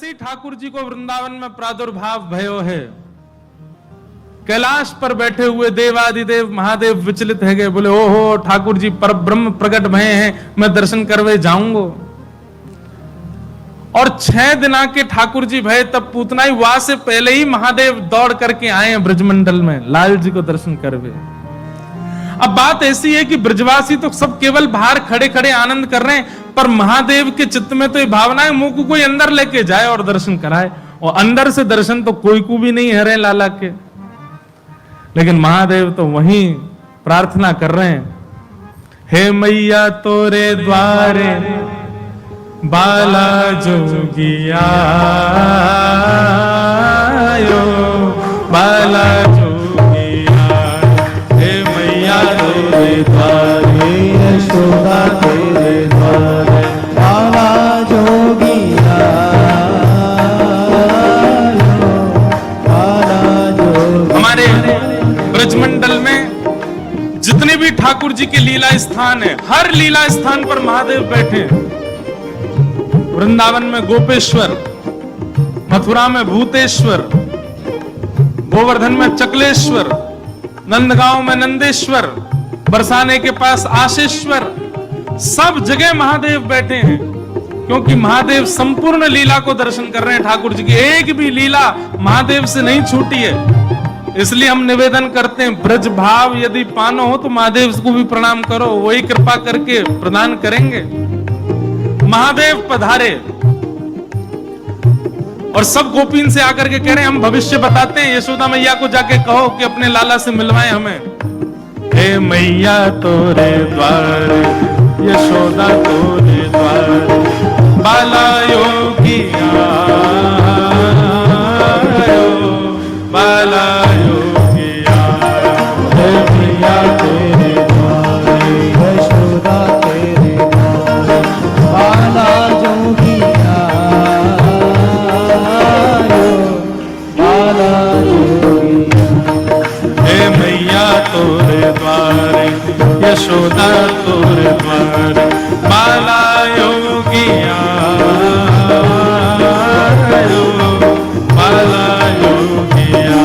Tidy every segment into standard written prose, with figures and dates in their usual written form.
जैसे ही ठाकुर जी को वृंदावन में प्रादुर्भाव भयो है, कैलाश पर बैठे हुए देवादिदेव महादेव विचलित है गए, बोले ओहो ठाकुर जी पर ब्रह्म प्रकट भय हैं, मैं दर्शन करवे जाऊंगो। और 6 दिना के ठाकुर जी भय, तब पूतनाई वाह से पहले ही महादेव दौड़ करके आए हैं ब्रजमंडल में लाल जी को दर्शन करवे। अब बात ऐसी है कि ब्रजवासी तो सब केवल बाहर खड़े खड़े आनंद कर रहे हैं, पर महादेव के चित्त में तो ये भावना है मुंह को कोई अंदर लेके जाए और दर्शन कराए, और अंदर से दर्शन तो कोई को भी नहीं है रहे लाला के। लेकिन महादेव तो वहीं प्रार्थना कर रहे हैं, हे मैया तोरे द्वारे बाला जोगिया बाला जोगिया, हे मैया तोरे द्वारे यशोदा तेरे द्वारे बाला जोगिया बाला जोगिया। हमारे ब्रजमंडल में जितने भी ठाकुर जी के लीला स्थान है, हर लीला स्थान पर महादेव बैठे हैं। वृंदावन में गोपेश्वर, मथुरा में भूतेश्वर, गोवर्धन में चकलेश्वर, नंदगांव में नंदेश्वर, बरसाने के पास आशेश्वर, सब जगह महादेव बैठे हैं, क्योंकि महादेव संपूर्ण लीला को दर्शन कर रहे हैं। ठाकुर जी की एक भी लीला महादेव से नहीं छूटी है। इसलिए हम निवेदन करते हैं, ब्रज भाव यदि पानो हो तो महादेव को भी प्रणाम करो, वही कृपा करके प्रदान करेंगे। महादेव पधारे और सब गोपीन से आकर के कह रहे हैं हम भविष्य बताते हैं, यशोदा मैया को जाके कहो कि अपने लाला से मिलवाएं हमें। हे मैया तोरे द्वारे यशोदा तोरे द्वारे बाला योगिया बाला योगिया, हे मैया तेरे द्वारे यशोदा तेरे द्वारे बाला जोगिया बाला जोगिया, हे मैया तोरे द्वारे यशोदा तोरे द्वारे बाला योगिया बाला योगिया,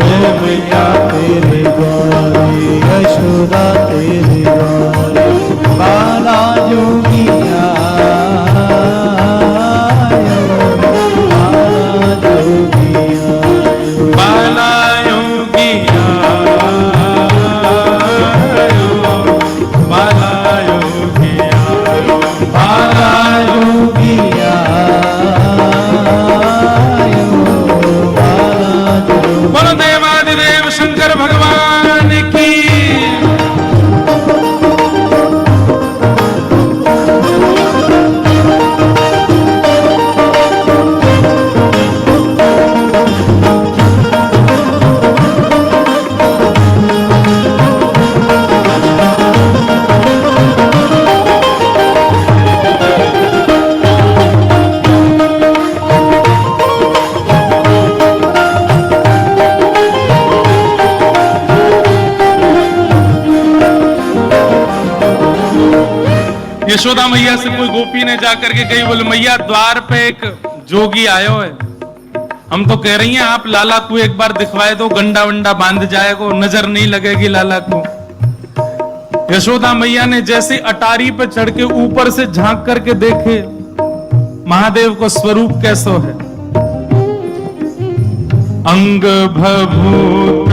हे मैया तेरे द्वारे यशोदा तेरे द्वारे बाला योगिया बाला योगिया बाला योगिया बाला योगिया बोलो देवादिदेव शंकर भगवान की। यशोदा मैया से कोई गोपी ने जाकर के कही, बोले मैया द्वार पे एक जोगी आयो है, हम तो कह रही हैं आप लाला को एक बार दिखवाए दो, गंडा वंडा बांध जाएगा, नजर नहीं लगेगी लाला को। यशोदा मैया ने जैसे अटारी पे चढ़ के ऊपर से झांक करके देखे महादेव को स्वरूप कैसो है, अंग भभूत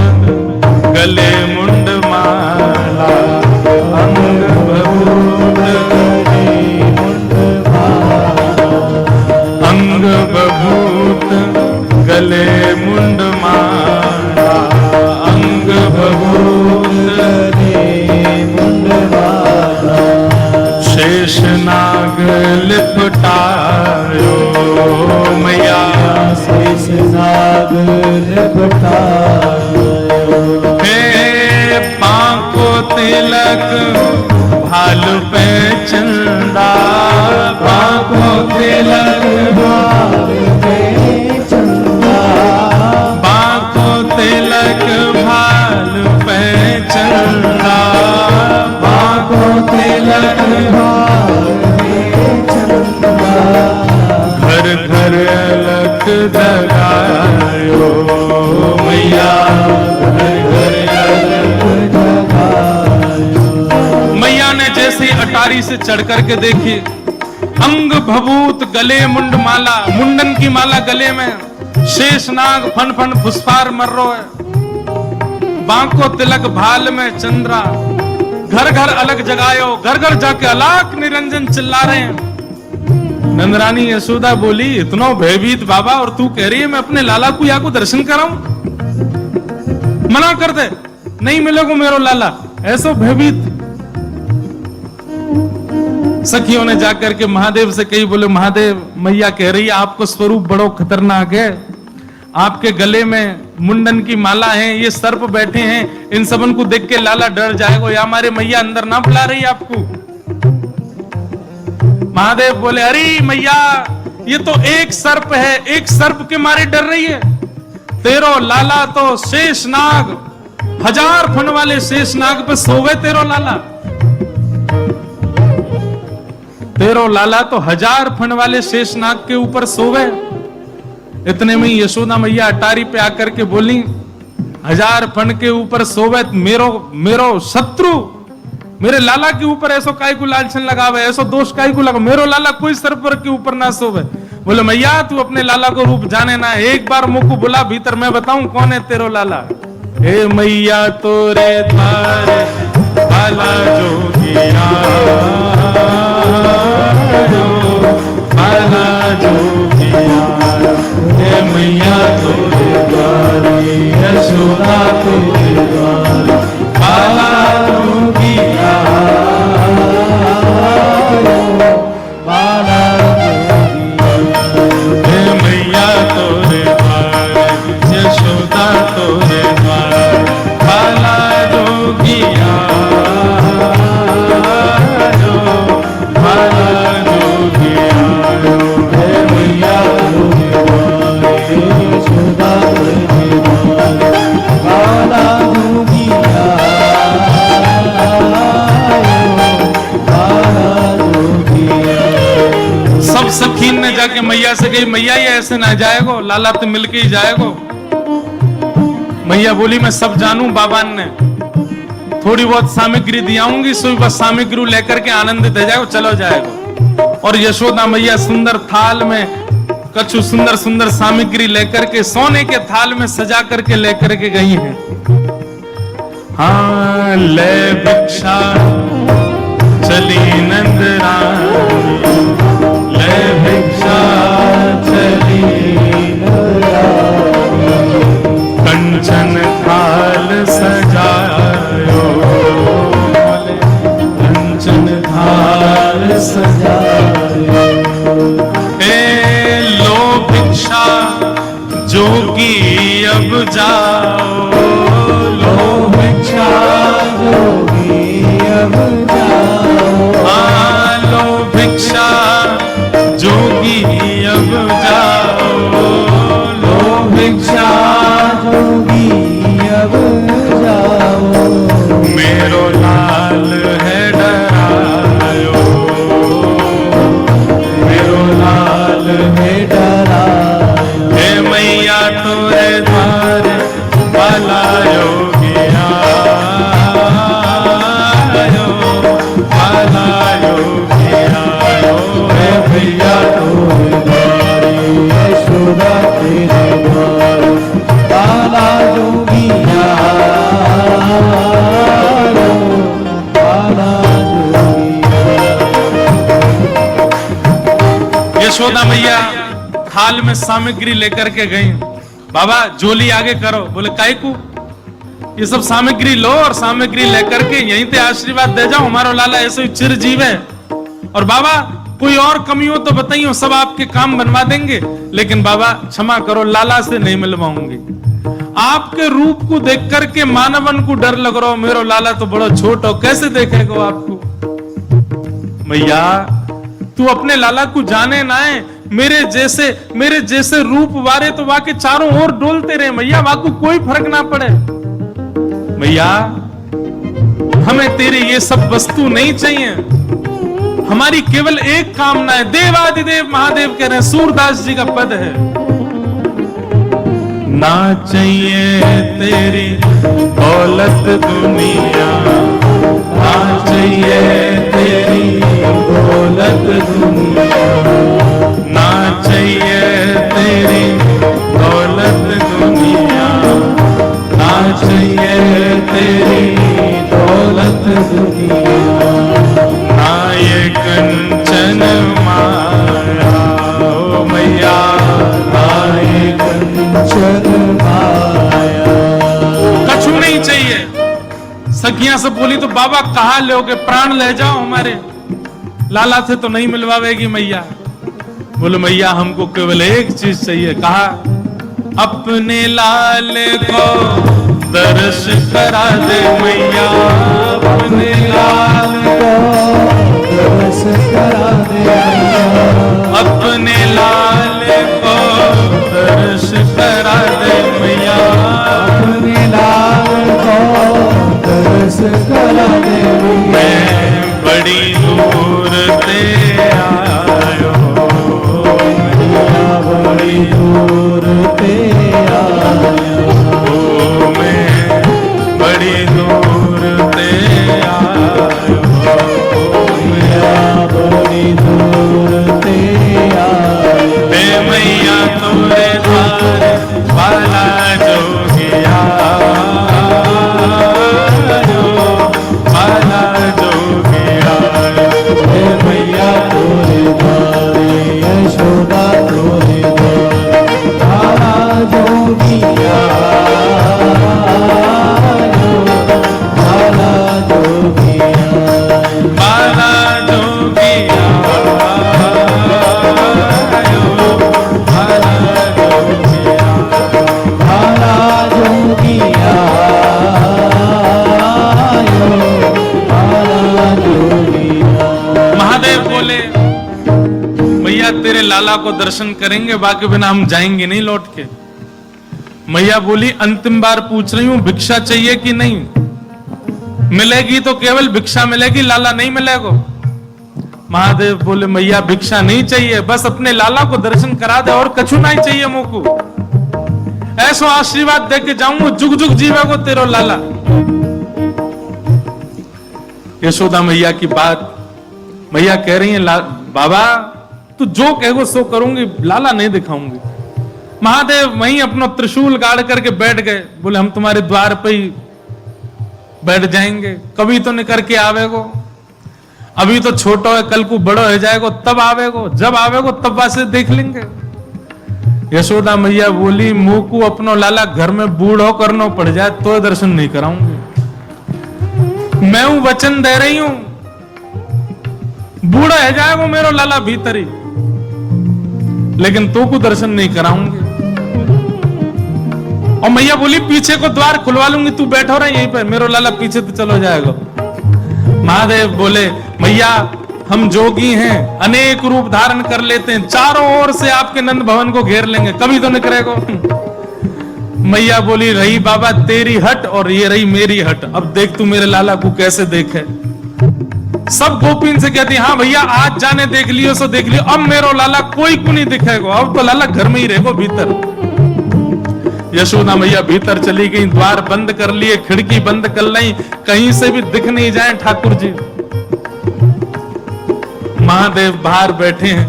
गले मुंड माला, अंग भभूत अंग बभूत गले मुंड माला, अंग बभूत मुंड माला, शेष नाग लिपटायो मैया, शेष नाग लिपटायो, हे पांको तिलक भालू पे चंदा, पांको तिलक भालू पे चंदा, पांको तिलक भालू पे चंदा, पांको तिलक भालू पे चंदा, घर घर जगायो मैया, घर घर अलख जगायो। मैया ने जैसे अटारी से चढ़ करके देखी, अंग भभूत गले मुंड माला, मुंडन की माला गले में, शेषनाग फन फन फुसफार मर्रो है, बांको तिलक भाल में चंद्रा, घर घर अलग जगायो, घर घर जाके अलाक निरंजन चिल्ला रहे हैं। नंदरानी यशोदा बोली, इतना भयभीत बाबा, और तू कह रही है मैं अपने लाला को या को दर्शन कराऊं? मना कर दे, नहीं मिलेगा मेरो लाला। ऐसो भयभीत सखियों ने जाकर के महादेव से कही, बोले महादेव मैया कह रही है आपको स्वरूप बड़ो खतरनाक है, आपके गले में मुंडन की माला है, ये सर्प बैठे हैं, इन सबन को देख के लाला डर जाएगा, या हमारे मैया अंदर ना बुला रही आपको। महादेव बोले, अरे मैया ये तो एक सर्प है, एक सर्प के मारे डर रही है, तेरो लाला तो शेषनाग, 1000 फन वाले शेषनाग पे सोवे तेरो लाला, तेरो लाला तो 1000 फन वाले शेषनाग के ऊपर सोवे। इतने में यशोदा मैया अटारी पे आकर के बोली, 1000 फन के ऊपर सोवे मेरो शत्रु मेरे लाला के ऊपर ऐसो काय को लालचन लगावे, ऐसो दोष काय को लगा, मेरो लाला कोई सर्पर के ऊपर ना सोवे। बोले मैया तू अपने लाला को रूप जाने ना, एक बार मुख को बुला भीतर, मैं बताऊं कौन है तेरो लाला। हे मैया तोरे द्वार बाला जोगिया, बाला जोगिया, हे मैया तोरे द्वार, यशोदा तोरे द्वार, बाला जोगिया, बाला जोगिया, हे मैया तोरे द्वार, यशोदा तोरे द्वार, बाला जोगिया, बाला जोगिया, हे मैया तोरे द्वार, यशोदा तोरे द्वार, बाला जोगिया, बाला जोगिया। सब सखीन ने जाके मैया से कही, मैया ये ऐसे ना जाएगो, लाला तो मिलके ही जाएगो। मैया बोली मैं सब जानू, बाबा ने थोड़ी बहुत सामग्री दियाऊंगी, सो बस सामग्री लेकर के आनंदित हो जाएगो, चलो जाएगो। और यशोदा मैया सुंदर थाल में कछु सुंदर सुंदर सामग्री लेकर के सोने के थाल में सजा करके लेकर के गई हैं। हाँ ले भिक्षा चली नंदरानी, ले भिक्षा चली नंदरानी, कंचन थाल सजायो, कंचन थाल सजायो, ए लो भिक्षा जोगी अब जाओ, लो भिक्षा जोगी अब जाओ, हाँ लो भिक्षा जोगी अब जाओ, लो भिक्षा जोगी अब जाओ, मेरो लाल है डरायो, मेरो लाल है डरायो, हे मैया तोरे द्वार बाला योगिया, बाला योगिया, हे भैया तोरे द्वार, यशोदा तेरे द्वार, बाला जोगिया, बाला जोगिया। यशोदा मैया थाल में सामग्री लेकर के गई, बाबा झोली आगे करो। बोले काहे को, ये सब सामग्री लो और सामग्री लेकर के यहीं पे आशीर्वाद दे जाओ, हमारा लाला ऐसे चिरजीव है। और बाबा कोई और कमी हो तो बताइए, सब आपके काम बनवा देंगे, लेकिन बाबा क्षमा करो, लाला से नहीं मिलवाऊंगी। आपके रूप को देख करके मानवन को डर लग रहा हो, मेरो लाला तो बड़ा छोट हो, कैसे देखेगा आपको। मैया तू अपने लाला को जाने ना है, मेरे जैसे रूप वारे तो वाके चारों ओर डोलते रहे मैया, वाको कोई फर्क ना पड़े। मैया हमें तेरे ये सब वस्तु नहीं चाहिए, हमारी केवल एक कामना है, देवादिदेव महादेव कह रहे हैं, सूरदास जी का पद है, ना चाहिए तेरी दौलत दुनिया, ना चाहिए तेरी दौलत दुनिया, ना चाहिए तेरी दौलत दुनिया, ना चाहिए तेरी दौलत दुनिया, ना ये कंचन माया ओ मैया, ना ये कंचन माया। कछु नहीं चाहिए। सखियां से बोली तो बाबा कहाँ लोगे, प्राण ले जाओ हमारे, लाला से तो नहीं मिलवावेगी मैया। बोले मैया हमको केवल एक चीज चाहिए। कहा अपने लाल को दर्श करा दे मैया, अपने लाल को दर्श करा दे मैया, अपने लाल को दर्श करा दे मैया, अपने लाल को दर्श करा दे मैया। मैं बड़ी दूर से आयो मैया, बड़ी दूर से आयो, मैं बड़ी दूर से आयो मैया, बड़ी दूर से आयो। हे मैया तोरे द्वार वाला जोगिया, वाला जोगिया, हे मैया तोरे द्वारे यशोदा तोरे द्वारे वाला जोगिया, वाला जोगिया, वाला जोगिया, महादेव बोले मैया तेरे लाला को दर्शन करेंगे, बाकी बिना हम जाएंगे नहीं लौट के। मैया बोली अंतिम बार पूछ रही हूं भिक्षा चाहिए कि नहीं, मिलेगी तो केवल भिक्षा मिलेगी, लाला नहीं मिलेगा। महादेव बोले मैया भिक्षा नहीं चाहिए, बस अपने लाला को दर्शन करा दे और कछु नहीं चाहिए मुझको, ऐसा आशीर्वाद दे के जाऊंगा जुग जुग जीवे को तेरो लाला। यशोदा मैया की बात मैया कह रही है बाबा तू जो कहो सो करूंगी, लाला नहीं दिखाऊंगी। महादेव वहीं अपना त्रिशूल गाड़ करके बैठ गए, बोले हम तुम्हारे द्वार पे ही बैठ जाएंगे, कभी तो निकल के आवेगो, अभी तो छोटो है कल को बड़ो हो जाएगो तब आवेगो, जब आवेगो तब वासे देख लेंगे। यशोदा मैया बोली मुंह को अपनो लाला घर में बूढ़ो करना पड़ जाए तो दर्शन नहीं कराऊंगी, मैं हूं वचन दे रही हूं, बूढ़ा है जाएगा मेरो लाला भीतर ही, लेकिन तो को दर्शन नहीं कराऊंगी। और मैया बोली पीछे को द्वार खुलवा लूंगी, तू बैठो रहा यहीं पर, मेरो लाला पीछे तो चलो जाएगा। महादेव बोले मैया हम जोगी हैं, अनेक रूप धारण कर लेते हैं, चारों ओर से आपके नंद भवन को घेर लेंगे, कभी तो निकलेगा। मैया बोली रही बाबा तेरी हट और ये रही मेरी हट, अब देख तू मेरे लाला को कैसे देखे। सब गोपीन से कहती हाँ भैया आज जाने देख लियो सो देख लियो, अब मेरो लाला कोई को नहीं दिखेगा, अब तो लाला घर में ही रहेगा भीतर। यशोदा मैया भीतर चली गई, द्वार बंद कर लिए, खिड़की बंद कर ली, कहीं से भी दिख नहीं जाए ठाकुर जी। महादेव बाहर बैठे हैं,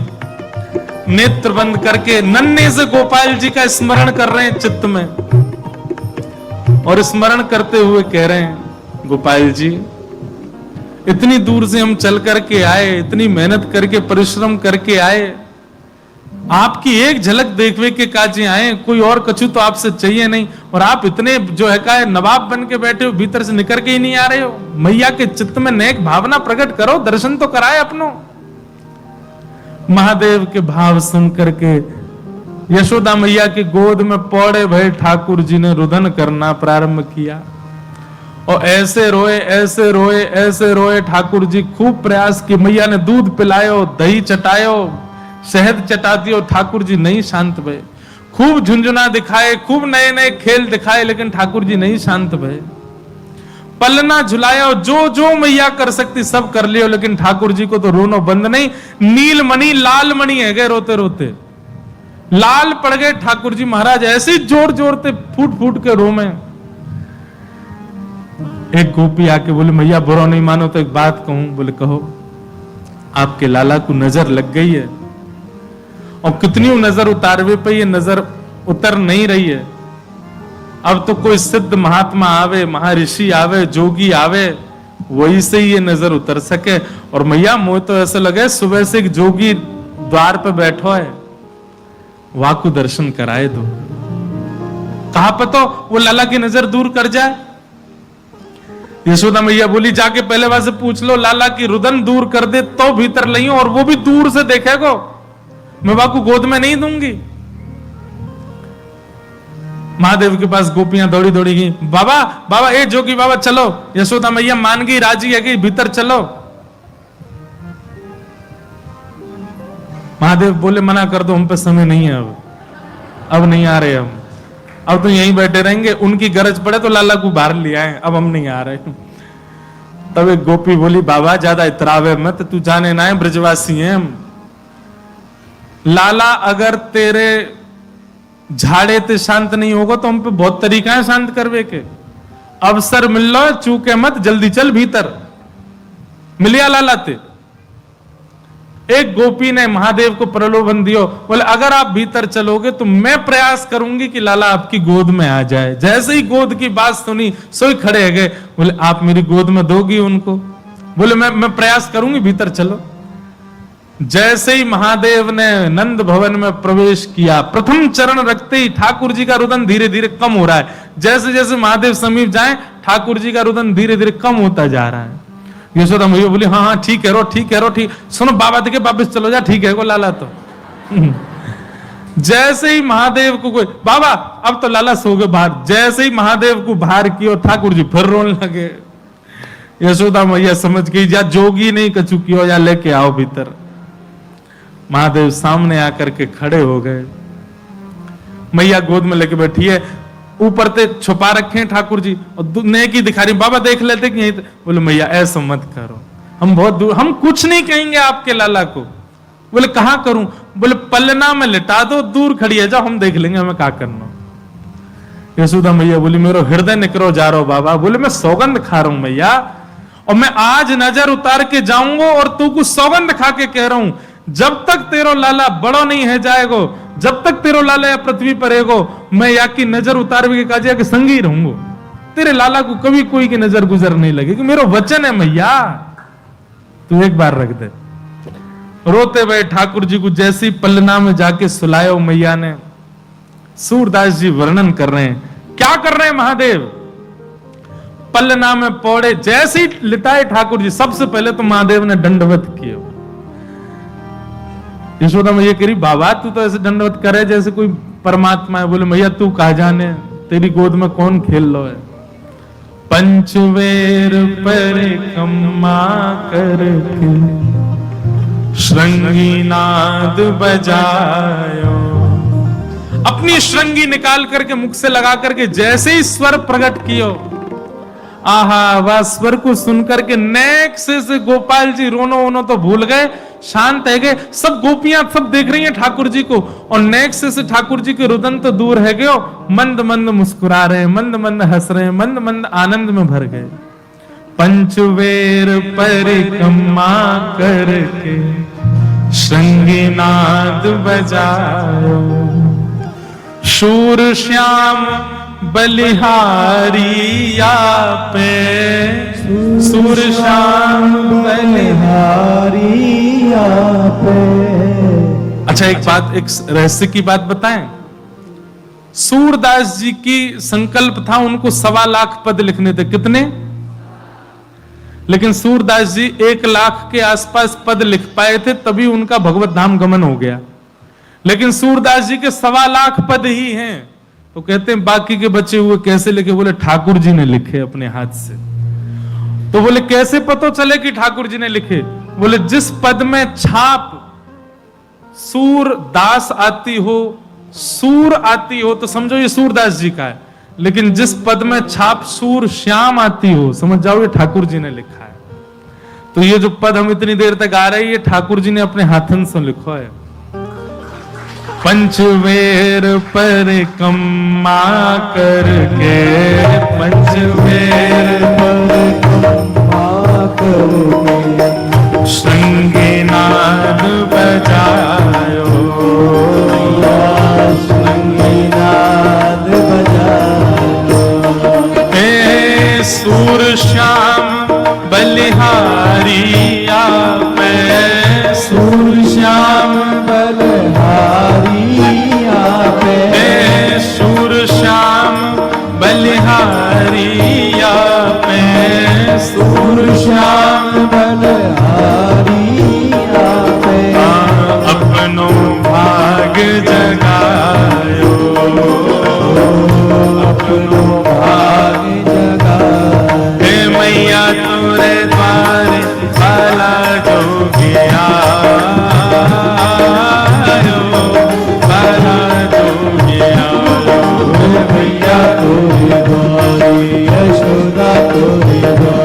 नेत्र बंद करके नन्हे से गोपाल जी का स्मरण कर रहे हैं चित्त में, और स्मरण करते हुए कह रहे हैं गोपाल जी इतनी दूर से हम चल करके आए, इतनी मेहनत करके परिश्रम करके आए, आपकी एक झलक देखने के काजे आए, कोई और कछु तो आपसे चाहिए नहीं, और आप इतने जो है का नवाब बन के बैठे हो, भीतर से निकल के ही नहीं आ रहे हो। मैया के चित्त में नेक भावना प्रकट करो, दर्शन तो कराए अपनो। महादेव के भाव सुन करके यशोदा मैया की गोद में पौड़े भय ठाकुर जी ने रुदन करना प्रारंभ किया, और ऐसे रोए ऐसे रोए ऐसे रोए। ठाकुर जी खूब प्रयास की, मैया ने दूध पिलायो, दही चटायो, शहद चटा दियो, ठाकुर जी नहीं शांत भये। खूब झुंझुना दिखाए, खूब नए नए खेल दिखाए, लेकिन ठाकुर जी नहीं शांत भये। पलना झुलाया, जो जो मैया कर सकती सब कर लियो, लेकिन ठाकुर जी को तो रोनो बंद नहीं। नीलमणि लाल मणि है गए रोते रोते, लाल पड़ गए ठाकुर जी महाराज, ऐसे ही जोर जोरते फूट फूट के रो में। एक गोपी आके बोले मैया बुरा नहीं मानो तो एक बात कहूं। बोले कहो। आपके लाला को नजर लग गई है, और कितनी नजर उतारवे पे ये नजर उतर नहीं रही है। अब तो कोई सिद्ध महात्मा आवे, महर्षि आवे, जोगी आवे, वही से ही ये नजर उतर सके। और मैया मुझे तो ऐसा लगे सुबह से एक जोगी द्वार पे बैठो है, वहां को दर्शन कराए दो। कहां पर तो वो लाला की नजर दूर कर जाए। यशोदा मैया बोली जाके पहले वहां से पूछ लो, लाला की रुदन दूर कर दे तो भीतर लइयो, और वो भी दूर से देखेगो, मैं वहां को गोद में नहीं दूंगी। महादेव के पास गोपियां दौड़ी दौड़ी गई, बाबा बाबा ए जोगी बाबा चलो। यशोदा मैया मान गई, राजी है गई, भीतर चलो। महादेव बोले मना कर दो, हम पे समय नहीं है, अब नहीं आ रहे हम, अब तो यहीं बैठे रहेंगे, उनकी गरज पड़े तो लाला को बाहर ले आए, अब हम नहीं आ रहे। तब एक गोपी बोली बाबा ज्यादा इतरावे मत, तू जाने ना है ब्रजवासी हैं हम। लाला अगर तेरे झाड़े ते शांत नहीं होगा तो हम पे बहुत तरीका है शांत करवे के। अवसर मिल लो, चूके मत, जल्दी चल भीतर। मिलिया लाला ते। एक गोपी ने महादेव को प्रलोभन दियो, बोले अगर आप भीतर चलोगे तो मैं प्रयास करूंगी कि लाला आपकी गोद में आ जाए। जैसे ही गोद की बात सुनी सोई खड़े है गए, बोले आप मेरी गोद में दोगी उनको? बोले मैं प्रयास करूंगी, भीतर चलो। जैसे ही महादेव ने नंद भवन में प्रवेश किया, प्रथम चरण रखते ही ठाकुर जी का रुदन धीरे धीरे कम हो रहा है। जैसे जैसे महादेव समीप जाए ठाकुर जी का रुदन धीरे धीरे कम होता जा रहा है। यशोदा मैया बोली हाँ हाँ ठीक है रो, ठीक है रो, ठीक। सुनो बाबा देखे वापिस चलो जा, ठीक है को लाला तो। जैसे ही महादेव को कोई बाबा अब तो लाला सो गए बाहर, जैसे ही महादेव को बाहर किया ठाकुर जी फिर रोने लगे। यशोदा मैया समझ गई जा जोगी नहीं कछु कियो, या लेके आओ भीतर। महादेव सामने आकर के खड़े हो गए, मैया गोद में लेके बैठी है, ऊपर ते छुपा रखे हैं ठाकुर जी, और नेकी दिखा रही, बाबा देख लेते कि यहीं। बोले मैया ऐसा मत करो, हम बहुत दूर, हम कुछ नहीं कहेंगे आपके लाला को। बोले कहां करूं? बोले पलना में लिटा दो, दूर खड़ी है, जाओ हम देख लेंगे हमें क्या करना। यशोदा मैया बोली मेरा हृदय निकरो जा रहा हो बाबा। बोले मैं सौगंध खा रहा हूं मैया, और मैं आज नजर उतार के जाऊंगा, और तू कुछ सौगंध खा के कह रहा हूं, जब तक तेरो लाला बड़ो नहीं है जाएगो, जब तक तेरो लाला या पृथ्वी पर रहेगो, मैं या की नजर उतार के काजिया के संग ही रहूंगो। तेरे लाला को कभी कोई की नजर गुजर नहीं लगेगी, मेरा वचन है मैया, तू एक बार रख दे। रोते हुए ठाकुर जी को जैसी पलना में जाके सुलायो मैया ने। सूरदास जी वर्णन कर रहे हैं, क्या कर रहे हैं महादेव? पलना में पौड़े, जैसे ही लिटाए ठाकुर जी, सबसे पहले तो महादेव ने दंडवत किया। यशोदा मैया कह रही बाबा तू तो ऐसे दंडवत करे जैसे कोई परमात्मा है। बोले मैया तू कहा जाने, तेरी गोद में कौन खेल लो है। पंचवेर परिक्रमा करके श्रृंगी नाद बजायो। अपनी श्रृंगी निकाल करके मुख से लगा करके जैसे ही स्वर प्रकट कियो, आहा वह स्वर को सुनकर के नेक से गोपाल जी रोनो वोनो तो भूल गए, शांत है गए। सब गोपियां सब देख रही हैं ठाकुर जी को, और नेक से ठाकुर जी के रुदन तो दूर है गए, मंद मंद मुस्कुरा रहे हैं, मंद मंद हंस रहे हैं, मंद मंद आनंद में भर गए। पंचवेर परिक्रमा करके श्रृंगी नाद बजायो, शूर श्याम बलिहारी पे, सूर श्याम बलिहारी पे। अच्छा एक बात, एक रहस्य की बात बताएं। सूरदास जी की संकल्प था उनको 1.25 लाख पद लिखने थे। कितने? लेकिन सूरदास जी 1 लाख के आसपास पद लिख पाए थे, तभी उनका भगवत धाम गमन हो गया। लेकिन सूरदास जी के 1.25 लाख पद ही हैं। तो कहते हैं बाकी के बचे हुए कैसे लिखे? बोले ठाकुर जी ने लिखे अपने हाथ से। तो बोले कैसे पता चले कि ठाकुर जी ने लिखे? बोले जिस पद में छाप सूर दास आती हो, सूर आती हो, तो समझो ये सूरदास जी का है। लेकिन जिस पद में छाप सूर श्याम आती हो, समझ जाओ ये ठाकुर जी ने लिखा है। तो ये जो पद हम इतनी देर तक आ रहे हैं, ये ठाकुर जी ने अपने हाथन से लिखा है। पंचवेर पर कम्मा करके, पंचवेर पर कम्मा करके श्रृंगीनाद बजायो, श्रृंगीनाद बजायो। हे सूर श्याम बलिहारी आपे, सूर श्याम बलिहारी आपे, हे सूर श्याम बलिहारी आपे, सूर श्याम बलिहारी आपे। अपनो भाग जगायो, अपनो भाग जगायो। हे मैया तोरे द्वारे बाला जोगिया, बाला जोगिया। हे मैया तोरे द्वारे, यशोदा तोरे द्वारे।